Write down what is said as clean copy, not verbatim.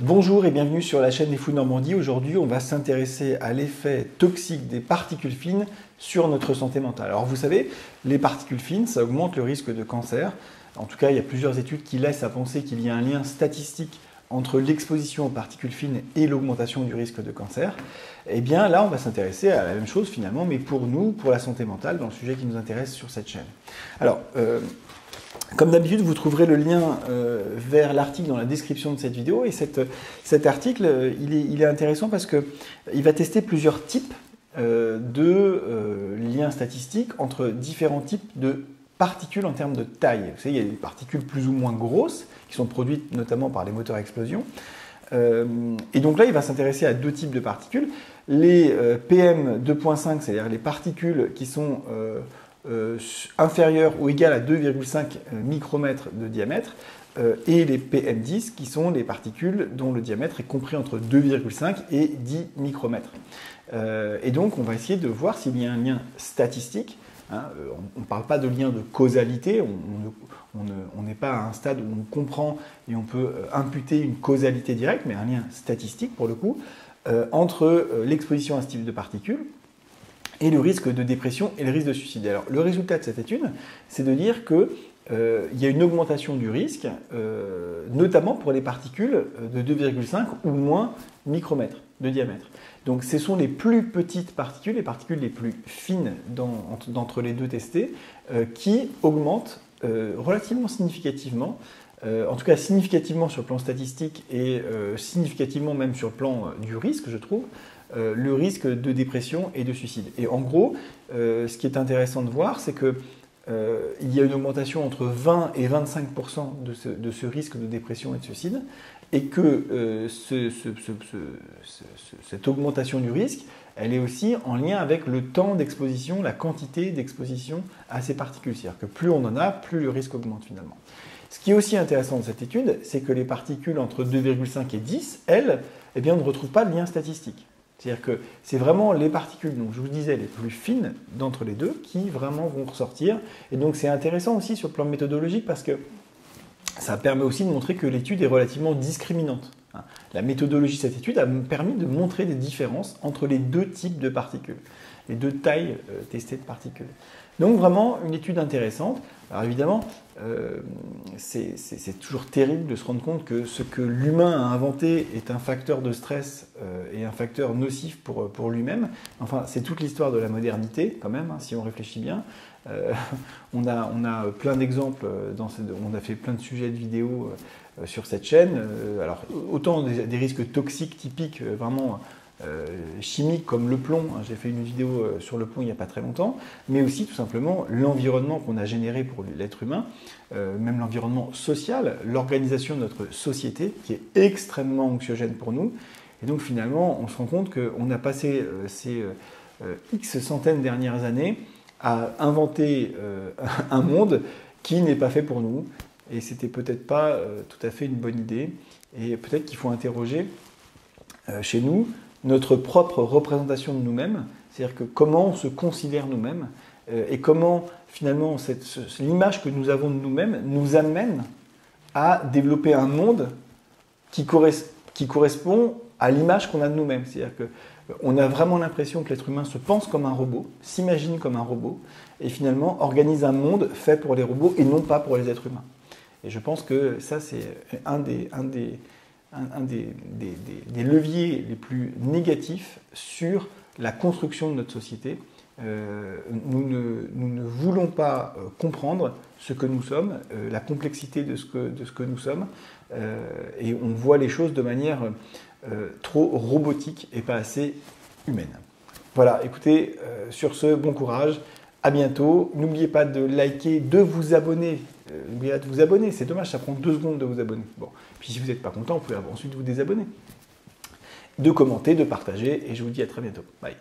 Bonjour et bienvenue sur la chaîne des Fous de Normandie. Aujourd'hui, on va s'intéresser à l'effet toxique des particules fines sur notre santé mentale. Alors vous savez, les particules fines, ça augmente le risque de cancer. En tout cas, il y a plusieurs études qui laissent à penser qu'il y a un lien statistique entre l'exposition aux particules fines et l'augmentation du risque de cancer. Et bien là, on va s'intéresser à la même chose finalement, mais pour nous, pour la santé mentale, dans le sujet qui nous intéresse sur cette chaîne. Alors, comme d'habitude, vous trouverez le lien vers l'article dans la description de cette vidéo. Et cet article, il est intéressant parce qu'il va tester plusieurs types de liens statistiques entre différents types de particules en termes de taille. Vous savez, il y a des particules plus ou moins grosses qui sont produites notamment par les moteurs à explosion. Et donc là, il va s'intéresser à deux types de particules. Les PM 2.5, c'est-à-dire les particules qui sont inférieur ou égal à 2,5 micromètres de diamètre, et les PM10 qui sont les particules dont le diamètre est compris entre 2,5 et 10 micromètres. Et donc on va essayer de voir s'il y a un lien statistique. On ne parle pas de lien de causalité, on n'est pas à un stade où on comprend et on peut imputer une causalité directe, mais un lien statistique pour le coup, entre l'exposition à ce type de particules et le risque de dépression et le risque de suicide. Alors, le résultat de cette étude, c'est de dire qu'il y a une augmentation du risque, notamment pour les particules de 2,5 ou moins micromètres de diamètre. Donc, ce sont les plus petites particules, les particules les plus fines d'entre les deux testés, qui augmentent relativement significativement, en tout cas significativement sur le plan statistique et significativement même sur le plan du risque, je trouve, le risque de dépression et de suicide. Et en gros, ce qui est intéressant de voir, c'est qu'il y a une augmentation entre 20 et 25% de ce risque de dépression et de suicide, et que cette augmentation du risque, elle est aussi en lien avec le temps d'exposition, la quantité d'exposition à ces particules. C'est-à-dire que plus on en a, plus le risque augmente finalement. Ce qui est aussi intéressant de cette étude, c'est que les particules entre 2,5 et 10, elles, eh bien, on ne retrouve pas de lien statistique. C'est-à-dire que c'est vraiment les particules, donc je vous disais, les plus fines d'entre les deux qui vraiment vont ressortir. Et donc c'est intéressant aussi sur le plan méthodologique parce que ça permet aussi de montrer que l'étude est relativement discriminante. La méthodologie de cette étude a permis de montrer des différences entre les deux types de particules, les deux tailles testées de particules. Donc vraiment une étude intéressante. Alors évidemment, c'est toujours terrible de se rendre compte que ce que l'humain a inventé est un facteur de stress et un facteur nocif pour lui-même. Enfin, c'est toute l'histoire de la modernité quand même, si on réfléchit bien. On a plein d'exemples, on a fait plein de sujets de vidéos sur cette chaîne. Alors autant des risques toxiques typiques, vraiment chimiques comme le plomb, j'ai fait une vidéo sur le plomb il n'y a pas très longtemps, mais aussi tout simplement l'environnement qu'on a généré pour l'être humain, même l'environnement social, l'organisation de notre société qui est extrêmement anxiogène pour nous. Et donc finalement, on se rend compte qu'on a passé ces X centaines dernières années à inventer un monde qui n'est pas fait pour nous, et c'était peut-être pas tout à fait une bonne idée, et peut-être qu'il faut interroger chez nous notre propre représentation de nous-mêmes, c'est-à-dire que comment on se considère nous-mêmes et comment finalement l'image que nous avons de nous-mêmes nous amène à développer un monde qui correspond à l'image qu'on a de nous-mêmes. C'est-à-dire qu'on a vraiment l'impression que l'être humain se pense comme un robot, s'imagine comme un robot, et finalement organise un monde fait pour les robots et non pas pour les êtres humains. Et je pense que ça, c'est un des leviers les plus négatifs sur la construction de notre société. Nous ne voulons pas comprendre ce que nous sommes, la complexité de ce que nous sommes, et on voit les choses de manière trop robotique et pas assez humaine. Voilà, écoutez, sur ce, bon courage, à bientôt. N'oubliez pas de liker, de vous abonner. N'oubliez pas de vous abonner, c'est dommage, ça prend 2 secondes de vous abonner. Bon, puis si vous n'êtes pas content, vous pouvez ensuite vous désabonner. De commenter, de partager, et je vous dis à très bientôt. Bye.